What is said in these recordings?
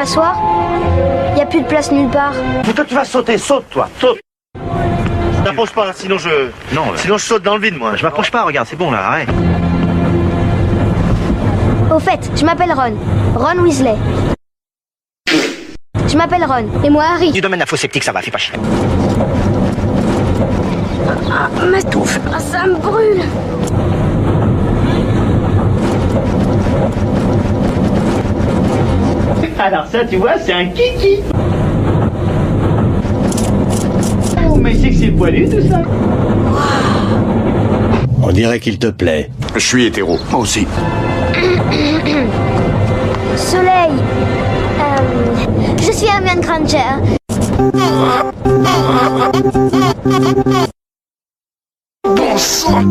m'asseoir? Y a plus de place nulle part. Toi, tu vas sauter, saute, toi, saute. T'approches pas, sinon je... Non, sinon je saute dans le vide, moi. Je m'approche pas, regarde, c'est bon, là, arrête. Au fait, je m'appelle Ron. Ron Weasley. Je m'appelle Ron. Et moi, Harry. Du domaine d'info sceptique, ça va, fais pas chier. Ah, ma touffe, ça me brûle. Alors ça, tu vois, c'est un kiki. Oh, mais c'est que c'est poilu, tout ça. On dirait qu'il te plaît. Je suis hétéro. Moi aussi. Soleil. Je suis Hermione Granger. Bon sang.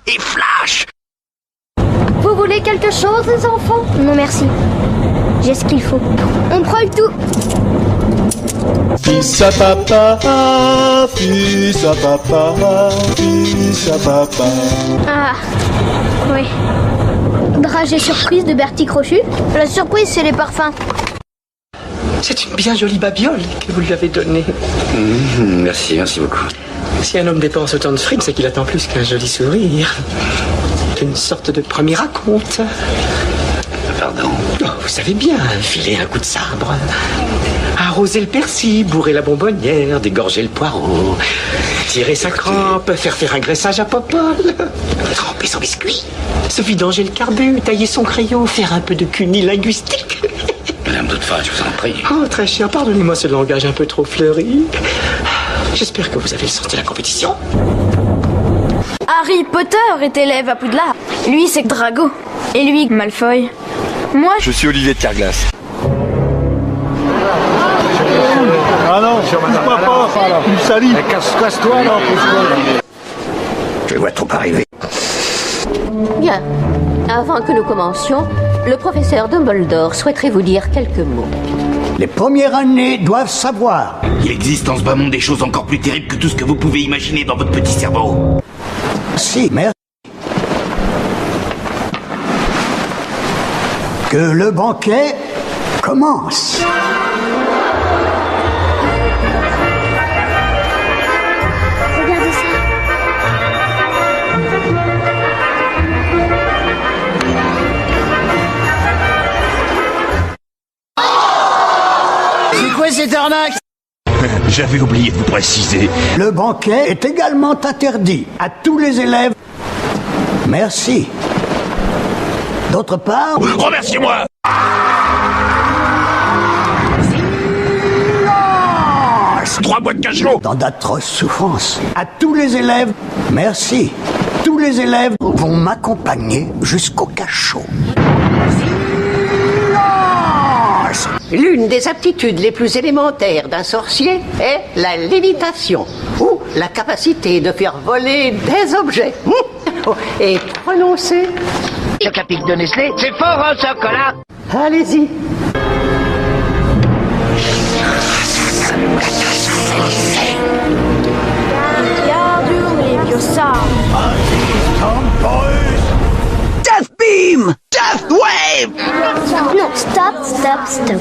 Et Flash. Vous voulez quelque chose, les enfants? Non, merci. J'ai ce qu'il faut. On prend le tout. Fils à papa, fils à papa, fils à papa. Ah, oui. Dragée surprise de Bertie Crochu. La surprise, c'est les parfums. C'est une bien jolie babiole que vous lui avez donnée. Merci beaucoup. Si un homme dépense autant de fric, c'est qu'il attend plus qu'un joli sourire. Une sorte de premier raconte. Pardon. Oh, vous savez bien, filer un coup de sabre. Arroser le persil, bourrer la bonbonnière, dégorger le poireau. Tirer sa crampe, faire un graissage à Popol. Tremper son biscuit. Se vidanger le carbu, tailler son crayon, faire un peu de cunilinguistique. Madame Doutefat, je vous en prie. Oh, très cher, pardonnez-moi ce langage un peu trop fleuri. J'espère que vous avez le sens de la compétition. Harry Potter est élève à Poudlard. Lui, c'est Drago. Et lui, Malfoy. Moi, Je suis Olivier de Carglass. Ah non, pas, tu salis. Casse-toi là. Je vois trop arriver. Bien. Avant que nous commencions, le professeur Dumbledore souhaiterait vous dire quelques mots. Les premières années doivent savoir. Il existe dans ce bas monde des choses encore plus terribles que tout ce que vous pouvez imaginer dans votre petit cerveau. Si, merci. Que le banquet commence. Regardez ça. C'est quoi cette arnaque? J'avais oublié de vous préciser. Le banquet est également interdit à tous les élèves. Merci. D'autre part... Remerciez-moi. Silence! 3 boîtes cachot. Dans d'atroces souffrances. À tous les élèves, merci. Tous les élèves vont m'accompagner jusqu'au cachot. Silence! L'une des aptitudes les plus élémentaires d'un sorcier est la lévitation, ou la capacité de faire voler des objets. Et prononcer... Chocapic de Nestlé, c'est fort en chocolat. Allez-y. Death Beam! Death Wave! Non, stop. Tu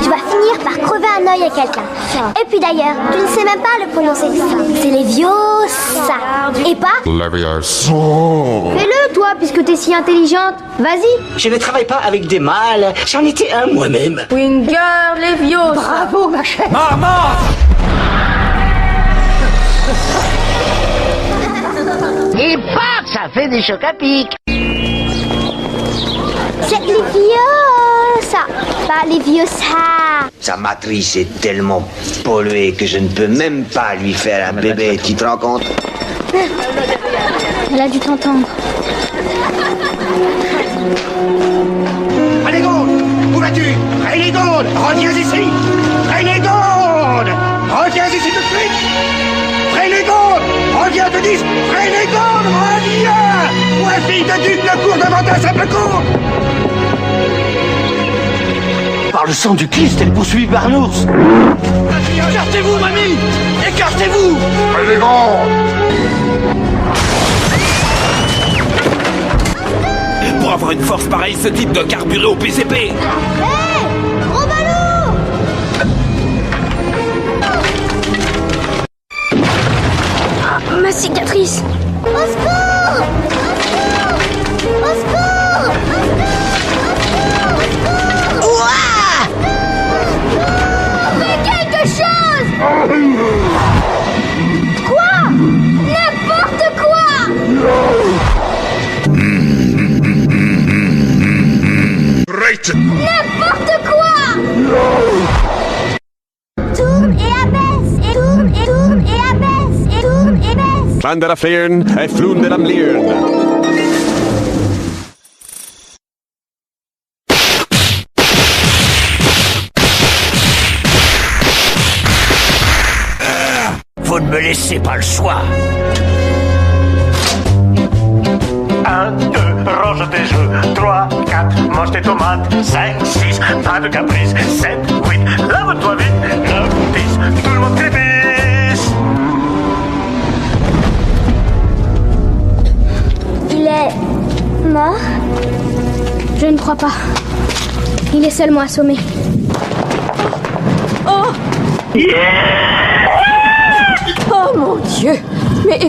vas finir par crever un œil à quelqu'un. Et puis d'ailleurs, tu ne sais même pas le prononcer. C'est Leviosa. Et pas Fais-le, toi, puisque t'es si intelligente. Vas-y. Je ne travaille pas avec des mâles, j'en étais un moi-même. Winger Leviosa. Bravo, ma chère. Et bam, ça fait des chocs à pic. C'est Leviosa, pas Leviosa. Sa matrice est tellement polluée que je ne peux même pas lui faire un bébé, tu te rends compte? Elle a dû t'entendre. Renégonde, où vas-tu? Renégonde, reviens ici. Renégonde, reviens ici tout de suite. Renégonde, reviens, te dis. Renégonde, reviens. Moi, fille de duc, ne cours devant un simple cours. Par le sang du Christ, elle est poursuivie par l'ours. Écartez-vous, mamie. Écartez-vous. Renégonde. Pour avoir une force pareille, ce type doit carburer au PCP. Hé, gros ballon. Ma cicatrice. Au secours! Au secours! Ouah! Fais quelque chose! Quoi? N'importe quoi! Right. N'importe quoi! Tourne et abaisse, et tourne et tourne et abaisse, et tourne et baisse. Klander af leeren, hij vloende am leeren. Vous ne me laissez pas le choix. 1, 2, range tes jeux. 3, 4, mange tes tomates. 5, 6, pas de caprice. 7, 8, lave-toi vite. 9, 10, tout le monde crépisse. Il est mort? Je ne crois pas. Il est seulement assommé. Oh! Oh mon Dieu! Mais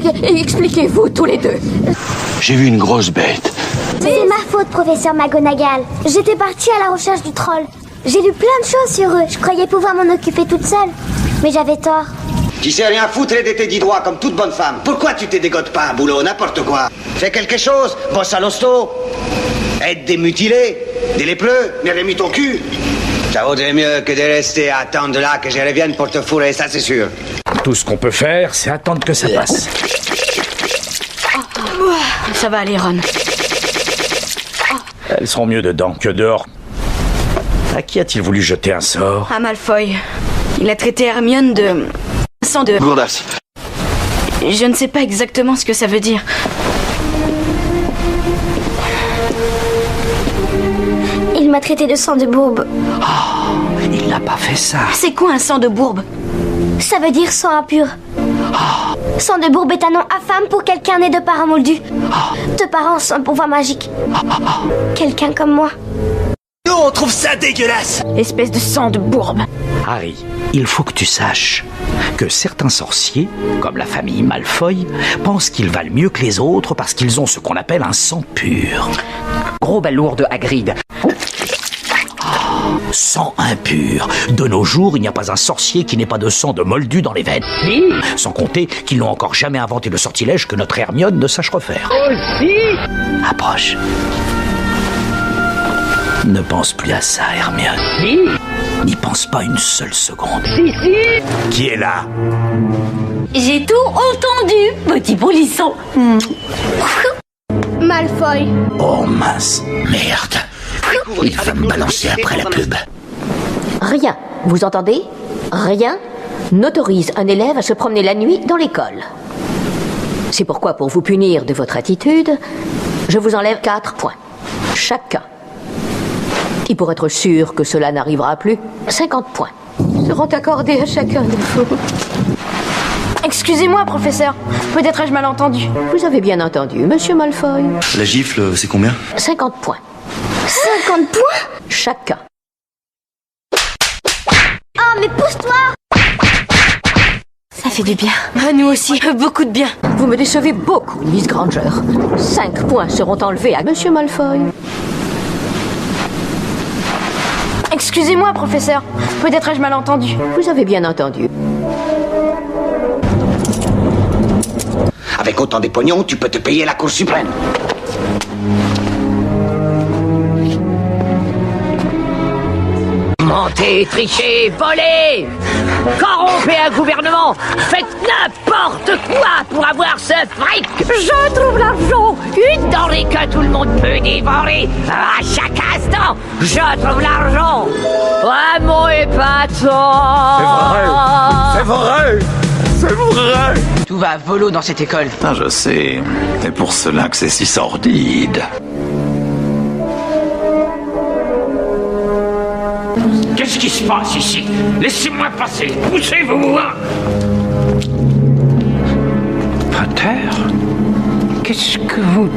expliquez-vous tous les deux. J'ai vu une grosse bête. C'est ma faute, professeur McGonagall. J'étais partie à la recherche du troll. J'ai lu plein de choses sur eux. Je croyais pouvoir m'en occuper toute seule. Mais j'avais tort. Tu sais rien foutre de tes 10 doigts comme toute bonne femme. Pourquoi tu te dégotes pas un boulot, n'importe quoi? Fais quelque chose, bosse à l'hosto. Aide des mutilés, des lépreux, mais remis ton cul. Ça vaudrait mieux que de rester à attendre là que je revienne pour te fourrer, ça c'est sûr. Tout ce qu'on peut faire, c'est attendre que ça passe. Ça va aller, Ron. Elles seront mieux dedans que dehors. À qui a-t-il voulu jeter un sort? À Malfoy. Il a traité Hermione de... sang de... Gourdasse. Je ne sais pas exactement ce que ça veut dire. Il m'a traité de sang de bourbe. Oh, il n'a pas fait ça. C'est quoi un sang de bourbe? Ça veut dire sang impur. Sang de bourbe est un nom infâme pour quelqu'un né de parents moldus. De parents sans pouvoir magique. Quelqu'un comme moi. Nous, on trouve ça dégueulasse. Espèce de sang de bourbe. Harry, il faut que tu saches que certains sorciers, comme la famille Malfoy, pensent qu'ils valent mieux que les autres parce qu'ils ont ce qu'on appelle un sang pur. Gros balourd de Hagrid. Sang impur. De nos jours, il n'y a pas un sorcier qui n'ait pas de sang de moldu dans les veines. Sans compter qu'ils n'ont encore jamais inventé le sortilège que notre Hermione ne sache refaire. Approche. Ne pense plus à ça, Hermione. N'y pense pas une seule seconde. Qui est là? J'ai tout entendu, petit polisson. Malfoy. Oh mince, merde. Il va me balancer après la pub. Rien, vous entendez? Rien n'autorise un élève à se promener la nuit dans l'école. C'est pourquoi, pour vous punir de votre attitude, je vous enlève 4 points. Chacun. Et pour être sûr que cela n'arrivera plus, 50 points seront accordés à chacun de vous. Excusez-moi, professeur. Peut-être ai-je mal entendu. Vous avez bien entendu, monsieur Malfoy. La gifle, c'est combien? 50 points. 50 points? Chacun. Oh, mais pousse-toi! Ça fait du bien. À nous aussi, beaucoup de bien. Vous me décevez beaucoup, Miss Granger. 5 points seront enlevés à monsieur Malfoy. Excusez-moi, professeur. Peut-être ai-je mal entendu. Vous avez bien entendu. Avec autant de pognon, tu peux te payer la Cour suprême. Mentez, trichez, volez, corrompez un gouvernement, faites n'importe quoi pour avoir ce fric. Je trouve l'argent, une denrée que tout le monde peut dévorer à chaque instant. Je trouve l'argent, ouais, mon épatant. C'est vrai, c'est vrai. Tout va à volo dans cette école. Ah, je sais, c'est pour cela que c'est si sordide. Qu'est-ce qui se passe ici? Laissez-moi passer. Poussez-vous, hein. Potter, qu'est-ce que vous...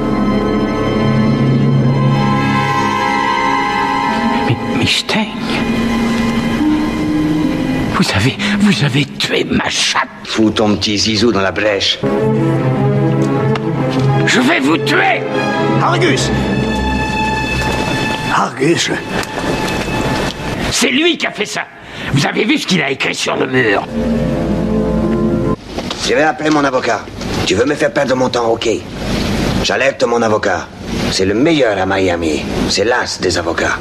Mystère. Vous avez tué ma chatte. Fous ton petit zizou dans la brèche. Je vais vous tuer! Argus! Argus! C'est lui qui a fait ça! Vous avez vu ce qu'il a écrit sur le mur? Je vais appeler mon avocat. Tu veux me faire perdre mon temps, ok. J'alerte mon avocat. C'est le meilleur à Miami. C'est l'as des avocats.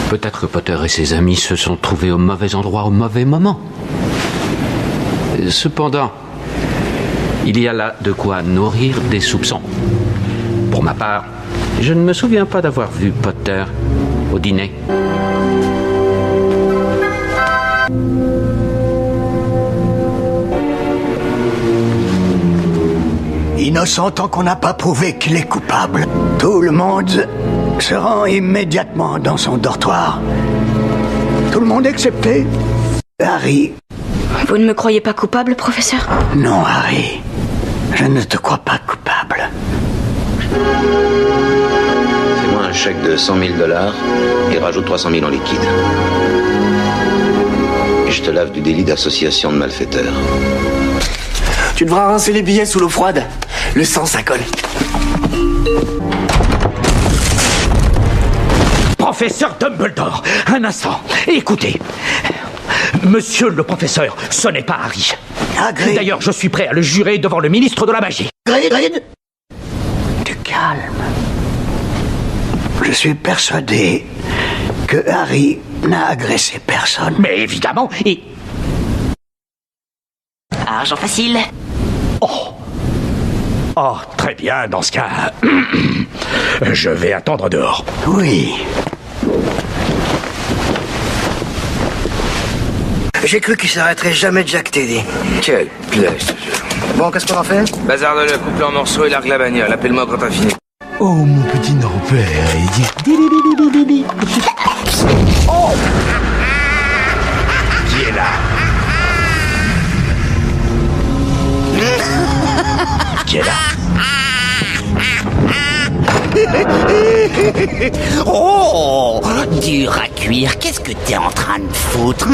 Peut-être que Potter et ses amis se sont trouvés au mauvais endroit au mauvais moment. Cependant, il y a là de quoi nourrir des soupçons. Pour ma part, je ne me souviens pas d'avoir vu Potter au dîner. Innocent tant qu'on n'a pas prouvé qu'il est coupable. Tout le monde se rend immédiatement dans son dortoir. Tout le monde excepté Harry. Vous ne me croyez pas coupable, professeur? Non, Harry. Je ne te crois pas coupable. Fais-moi un chèque de 100 000 $ et rajoute 300 000 en liquide. Et je te lave du délit d'association de malfaiteurs. Tu devras rincer les billets sous l'eau froide. Le sang, ça colle. Professeur Dumbledore, un instant. Écoutez. Monsieur le professeur, ce n'est pas Harry. Hagrid. D'ailleurs, je suis prêt à le jurer devant le ministre de la Magie. Hagrid. Du calme. Je suis persuadé que Harry n'a agressé personne. Mais évidemment, et... Argent facile. Oh, très bien, dans ce cas... je vais attendre dehors. Oui. J'ai cru qu'il s'arrêterait jamais de Jack Teddy. Quelle plaie. Bon, qu'est-ce qu'on en fait? Bazarde-le, coupe-le en morceaux et largue la bagnole. Appelle-moi quand t'as fini. Oh, mon petit Norbert, il dit... Oh! Qui est là? Qui est là? Oh, dur à cuire, qu'est-ce que t'es en train de foutre?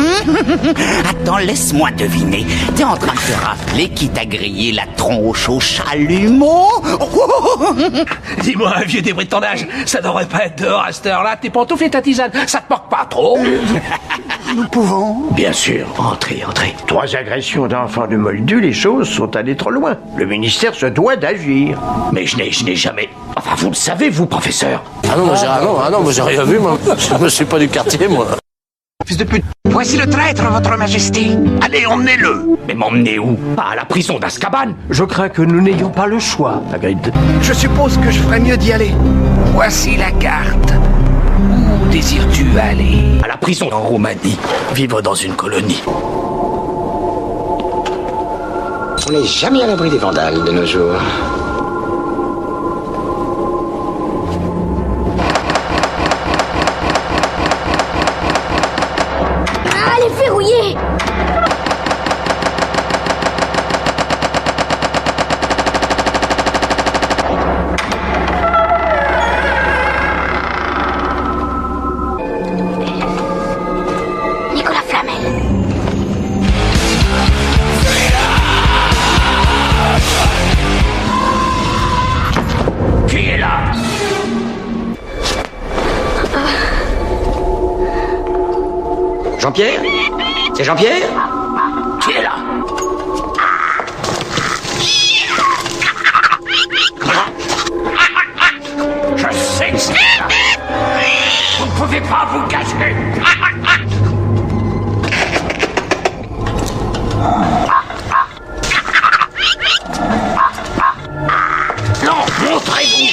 Attends, laisse-moi deviner. T'es en train de te rappeler qui t'a grillé la tronche au chalumeau? Dis-moi, un vieux débris de ton âge, ça devrait pas être dehors à cette heure-là. Tes pantoufles et ta tisane, ça te manque pas trop? Nous pouvons? Bien sûr, entrez. 3 agressions d'enfants de Moldu, les choses sont allées trop loin. Le ministère se doit d'agir. Mais je n'ai jamais... Enfin, vous le savez, vous, professeur? Ah non, moi j'ai rien vu, moi. Je suis pas du quartier, moi. Fils de pute. Voici le traître, votre majesté. Allez, emmenez-le. Mais m'emmenez où? Pas à la prison d'Azkaban. Je crains que nous n'ayons pas le choix, Hagrid. Je suppose que je ferais mieux d'y aller. Voici la carte. Où désires-tu aller? À la prison en Roumanie. Vivre dans une colonie. On n'est jamais à l'abri des vandales de nos jours. Ah, elle est verrouillée! Nicolas Flamel. Qui est là? Jean-Pierre? C'est Jean-Pierre? Qui est là? Je sais que c'est là. Vous ne pouvez pas vous cacher. Non, montrez-vous.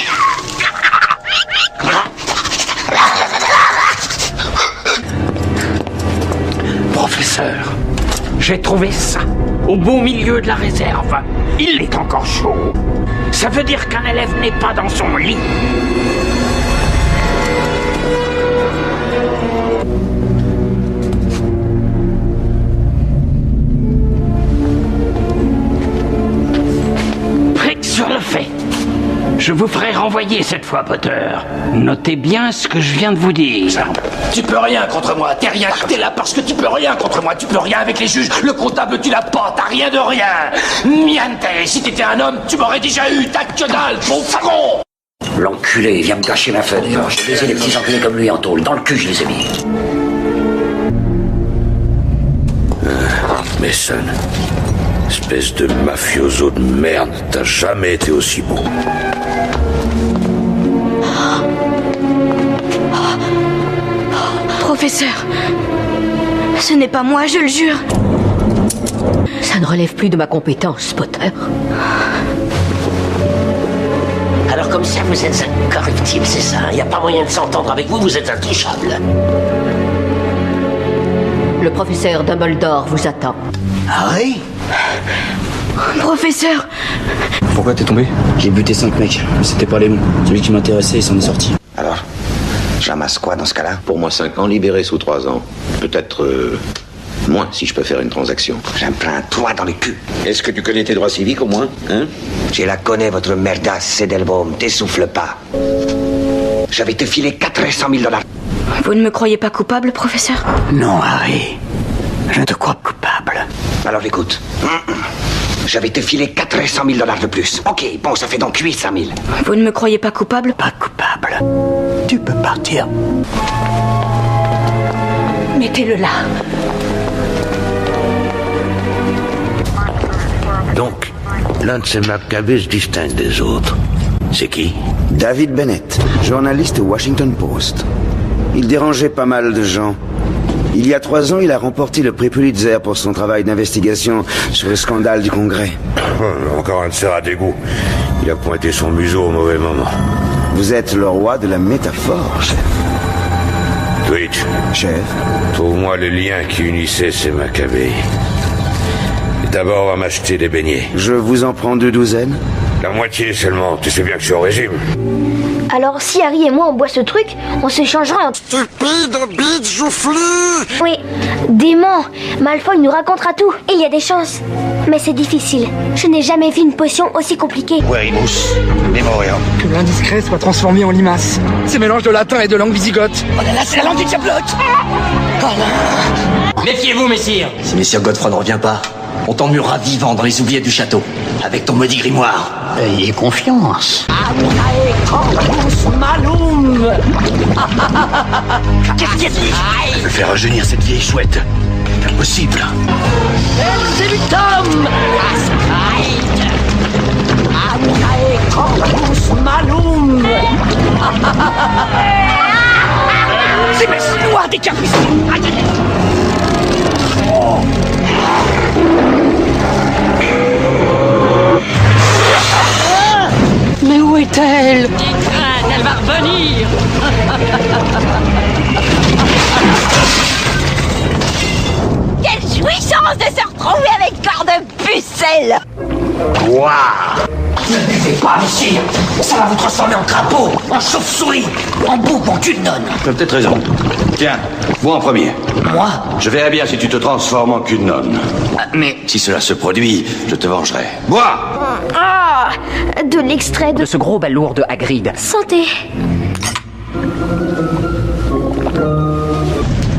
Professeur, j'ai trouvé ça. Au beau milieu de la réserve. Il est encore chaud. Ça veut dire qu'un élève n'est pas dans son lit. Prick sur le fait. Je vous ferai renvoyer cette fois, Potter. Notez bien ce que je viens de vous dire. Tu peux rien contre moi, t'es rien. T'es là parce que tu peux rien contre moi. Tu peux rien avec les juges. Le comptable, tu l'as pas, t'as rien de rien. Niente, si t'étais un homme, tu m'aurais déjà eu. T'as que dalle, mon con. L'enculé, il vient me gâcher ma fête. Je baisé les petits enculés comme lui en tôle. Dans le cul, je les ai mis. Mason, espèce de mafioso de merde, t'as jamais été aussi bon. Professeur, ce n'est pas moi, je le jure. Ça ne relève plus de ma compétence, Potter. Alors comme ça, vous êtes incorruptible, c'est ça? Il n'y a pas moyen de s'entendre avec vous, vous êtes intouchable. Le professeur Dumbledore vous attend. Harry? Professeur! Pourquoi t'es tombé? J'ai buté 5 mecs, mais c'était pas les bons. Celui qui m'intéressait, il s'en est sorti. Alors, j'amasse quoi dans ce cas-là? Pour moi, 5 ans, libéré sous 3 ans. Peut-être moins si je peux faire une transaction. J'en prends un toit dans le cul. Est-ce que tu connais tes droits civiques au moins, hein? Je la connais, votre merdasse, Sedelbaum. T'essouffle pas. Je vais te filer 400 000 $. Vous ne me croyez pas coupable, professeur? Non, Harry. Je te crois coupable. Alors écoute. Je vais te filer 400 000 $ de plus. Ok, bon, ça fait donc 800 000. Vous ne me croyez pas coupable? Pas coupable. Tu peux partir. Mettez-le là. Donc, l'un de ces Maccabées se distingue des autres. C'est qui? David Bennett, journaliste au Washington Post. Il dérangeait pas mal de gens. Il y a 3 ans, il a remporté le prix Pulitzer pour son travail d'investigation sur le scandale du Congrès. Encore un de ces rats d'égout. Il a pointé son museau au mauvais moment. Vous êtes le roi de la métaphore, chef. Twitch. Chef. Trouve-moi le lien qui unissait ces Maccabées. D'abord, on va m'acheter des beignets. Je vous en prends 2 douzaines? La moitié seulement. Tu sais bien que je suis au régime. Alors si Harry et moi on boit ce truc, on s'échangera un... Stupide bite joufflue! Oui, dément. Malfoy nous racontera tout. Et il y a des chances. Mais c'est difficile. Je n'ai jamais vu une potion aussi compliquée. Werimousse, Mémorium. Que l'indiscret soit transformé en limace. C'est mélange de latin et de langue visigoth. Oh là là, c'est la langue du diablote! Méfiez-vous, messire. Si Messire Godefroy ne revient pas, on t'emmurera vivant dans les oubliettes du château, avec ton maudit grimoire. Ayez confiance. Qu'est-ce qu'il y a dit? Je vais faire rajeunir cette vieille chouette. Impossible. C'est mes noirs des capucins. Mais où est-elle? Elle va revenir. Quelle jouissance de se retrouver avec corps de pucelle. Quoi? Ne buvez pas, messire. Ça va vous transformer en crapaud, en chauve-souris, en bouc, en cul de nonne. Tu as peut-être raison. Tiens, bois en premier. Moi? Je verrai bien si tu te transformes en cul de nonne. Mais... Si cela se produit, je te vengerai. Bois! Ah, de l'extrait de... Ce gros balourd de Hagrid. Santé.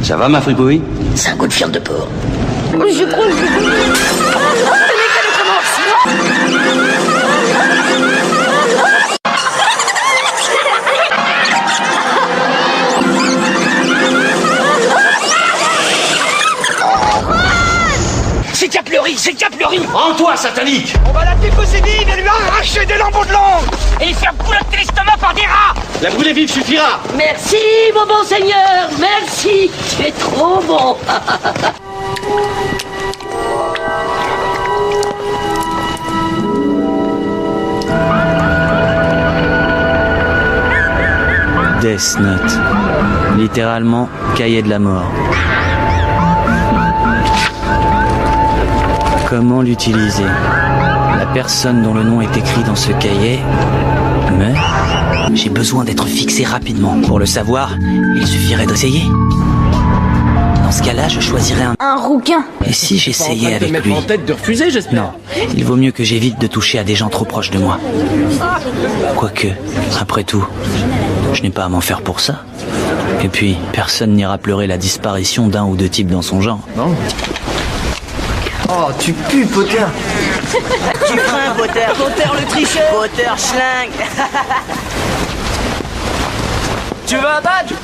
Ça va, ma fripouille? C'est un goût de viande de porc. Je crois que... Ce n'est que le commencement. C'est Caplery! Rends-toi, satanique! On va la déposer vive et lui arracher des lambeaux de langue! Et lui faire boulotter l'estomac par des rats! La brûlée vive suffira! Merci, mon bon seigneur! Merci! Tu es trop bon! Death Note. Littéralement, cahier de la mort. Comment l'utiliser? La personne dont le nom est écrit dans ce cahier meurt. J'ai besoin d'être fixé rapidement. Pour le savoir, il suffirait d'essayer. Non, Dans ce cas-là, je choisirais Un rouquin. Et si j'essayais avec lui? En tête de refuser, j'espère. Non, il vaut mieux que j'évite de toucher à des gens trop proches de moi. Quoique, après tout, je n'ai pas à m'en faire pour ça. Et puis, personne n'ira pleurer la disparition d'un ou deux types dans son genre. Non. Oh, tu pues, Potter. Tu crains, Potter. Potter le tricheur. Potter schlingue. Tu veux un badge?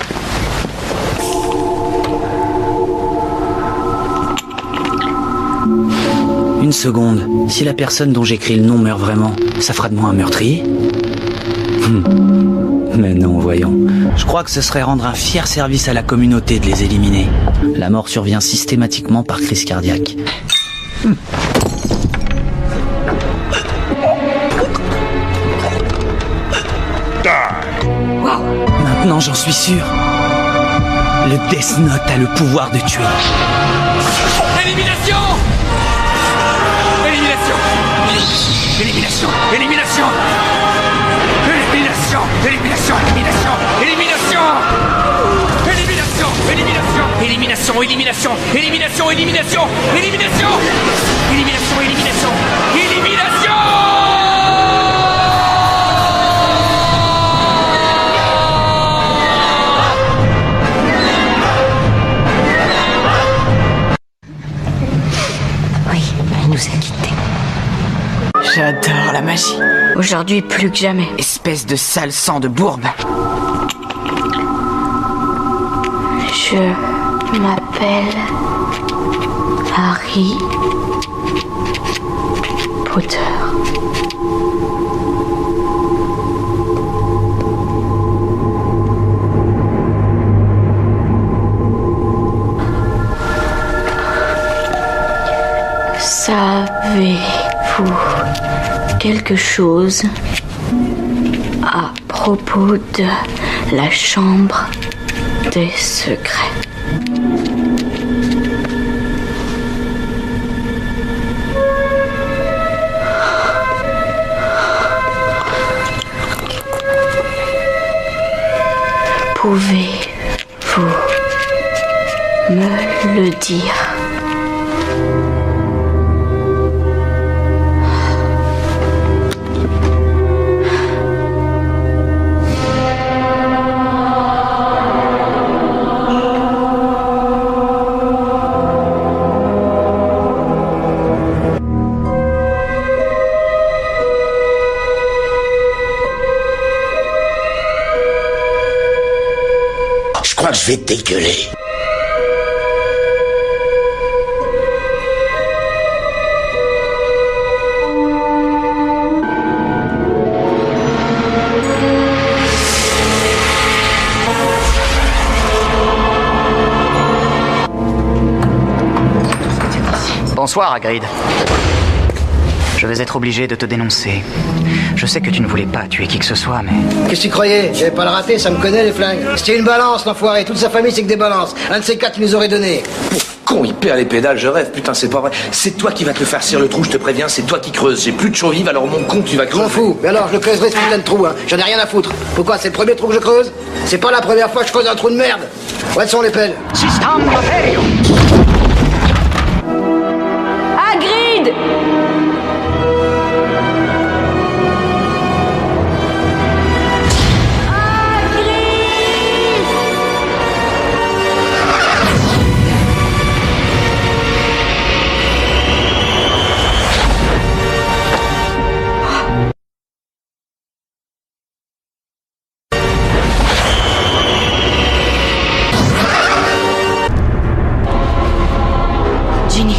Une seconde. Si la personne dont j'écris le nom meurt vraiment, ça fera de moi un meurtrier? Mais non, voyons. Je crois que ce serait rendre un fier service à la communauté de les éliminer. La mort survient systématiquement par crise cardiaque. Maintenant, j'en suis sûr. Le Death Note a le pouvoir de tuer. Élimination! Élimination! Élimination! Élimination! Élimination! Élimination! Élimination! Élimination! Élimination! Élimination! Élimination! Élimination! Élimination! Élimination! Élimination! Élimination! Élimination! Élimination! Oui, elle nous a quittés. J'adore la magie. Aujourd'hui, plus que jamais. Espèce de sale sang de bourbe. Je m'appelle Harry Potter. Savez-vous quelque chose à propos de la chambre des secrets? Pouvez-vous me le dire? Je crois que je vais te dégueuler. Bonsoir, Hagrid. Je vais être obligé de te dénoncer. Je sais que tu ne voulais pas tuer qui que ce soit, mais... Qu'est-ce que tu croyais? J'avais pas le raté, ça me connaît les flingues. C'était une balance, l'enfoiré. Toute sa famille, c'est que des balances. Un de ces quatre, il nous aurait donné. Con, il perd les pédales, je rêve, putain, c'est pas vrai. C'est toi qui vas te le farcir le trou, je te préviens, c'est toi qui creuses. J'ai plus de chaux vives, alors mon con, tu vas creuser. Je m'en fous. Mais alors, je le creuserai ce putain de trou, hein. J'en ai rien à foutre. Pourquoi? C'est le premier trou que je creuse? C'est pas la première fois que je creuse un trou de merde. Où sont les pelles? Hagrid! Ginny.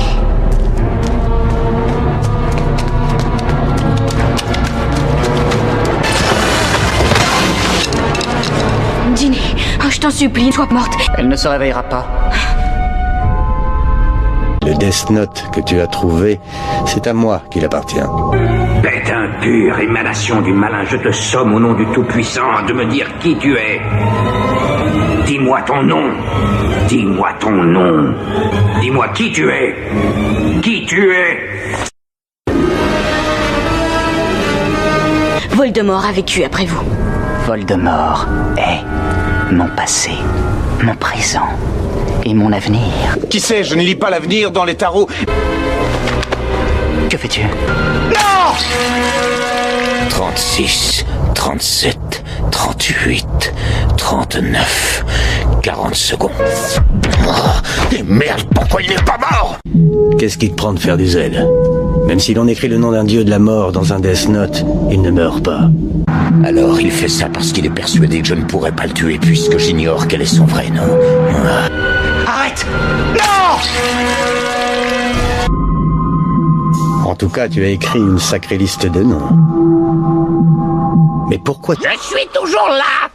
Ginny, oh, je t'en supplie, sois morte. Elle ne se réveillera pas. Le Death Note que tu as trouvé, c'est à moi qu'il appartient. Bête impure, émanation du malin, je te somme au nom du Tout-Puissant de me dire qui tu es. Dis-moi ton nom. Dis-moi ton nom. Dis-moi qui tu es. Qui tu es. Voldemort a vécu après vous. Voldemort est mon passé, mon présent et mon avenir. Qui sait, je ne lis pas l'avenir dans les tarots. Que fais-tu? Non! 36, 37, 38, 39, 40 secondes. Oh, et merde, pourquoi il n'est pas mort? Qu'est-ce qui te prend de faire du zèle? Même si l'on écrit le nom d'un dieu de la mort dans un Death Note, il ne meurt pas. Alors il fait ça parce qu'il est persuadé que je ne pourrais pas le tuer puisque j'ignore quel est son vrai nom. Arrête! Non! En tout cas, tu as écrit une sacrée liste de noms. Mais pourquoi... Je suis toujours là.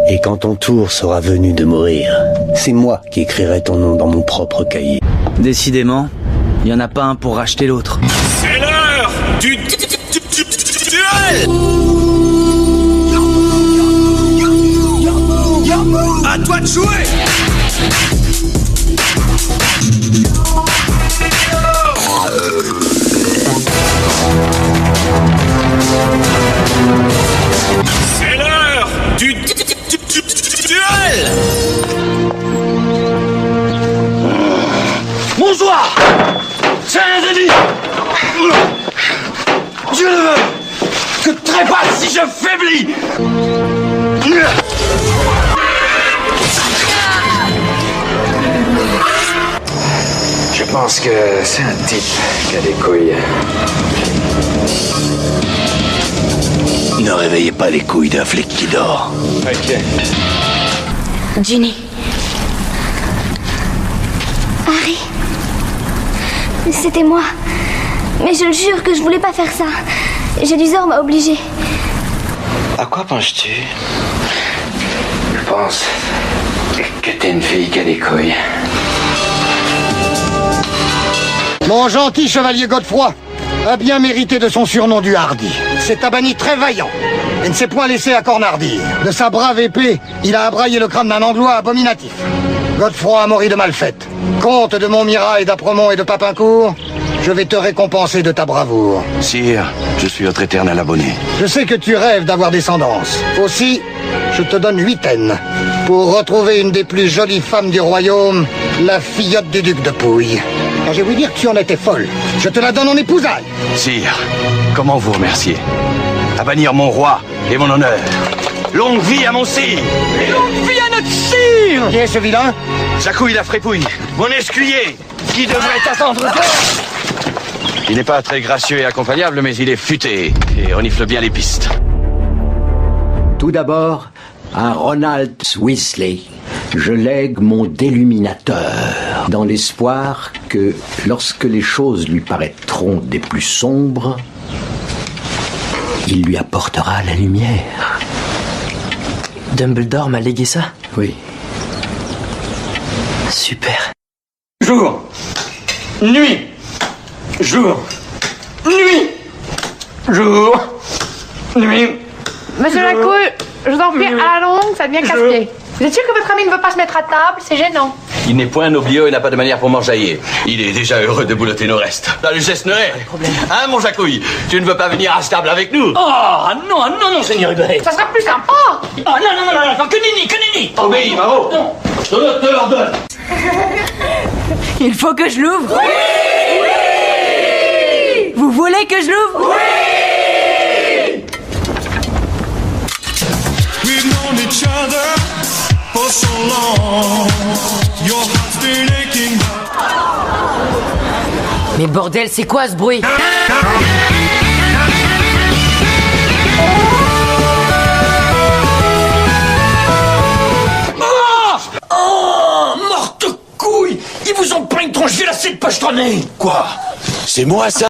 Et quand ton tour sera venu de mourir, c'est moi qui écrirai ton nom dans mon propre cahier. Décidément, il n'y en a pas un pour racheter l'autre. C'est l'heure du duel! À toi de jouer! C'est l'heure du duel! Bonsoir! C'est un délit! Dieu ne veut que trépasse si je faiblis! Je pense que c'est un type qui a des couilles. Ne réveillez pas les couilles d'un flic qui dort. Ok. Ginny. Harry. C'était moi. Mais je le jure que je voulais pas faire ça. Gélusor m'a obligée. À quoi penses-tu? Je pense que t'es une fille qui a des couilles. Mon gentil chevalier Godefroy a bien mérité de son surnom du Hardy. C'est un banni très vaillant et ne s'est point laissé à cornardir. De sa brave épée, il a abraillé le crâne d'un Anglois abominatif. Godefroy a mori de mal faite. Comte de Montmirail, d'Apremont et de Papincourt, je vais te récompenser de ta bravoure. Sire, je suis votre éternel abonné. Je sais que tu rêves d'avoir descendance. Aussi, je te donne 8 aines pour retrouver une des plus jolies femmes du royaume, la filleotte du duc de Pouille. Quand j'ai voulu dire que tu en étais folle, je te la donne en épousailles. Sire, comment vous remercier? À bannir mon roi et mon honneur. Longue vie à mon sire! Longue vie à notre sire! Qui est ce vilain? Jacouille la frépouille, mon escuyer, qui devrait attendre toi. Il n'est pas très gracieux et accompagnable, mais il est futé et renifle bien les pistes. Tout d'abord, à Ronald Weasley, je lègue mon déluminateur, dans l'espoir que, lorsque les choses lui paraîtront des plus sombres, il lui apportera la lumière. Dumbledore m'a légué ça? Oui. Super. Jour. Nuit. Jour. Nuit. Jour. Nuit. Monsieur Lacouille, je vous en prie, à la longue, ça devient casse-pied. Vous êtes sûr que votre ami ne veut pas se mettre à table? C'est gênant. Il n'est point noblieux et n'a pas de manière pour m'enjailler. Il est déjà heureux de boulotter nos restes. Dans le geste hein, mon Jacouille? Tu ne veux pas venir à ce table avec nous? Oh, non, Seigneur Hubert. Ça sera plus sympa. Oh, non, que nenni. Obéis, Maro. Non, je te l'ordonne. Il faut que je l'ouvre. Oui! Vous voulez que je l'ouvre? Oui! We've known each other for so long. Your heart's been aching. Mais bordel, c'est quoi ce bruit? Oh, morte couille! Ils vous ont pris une tronche violacée de pochetronné! Quoi? C'est moi ça?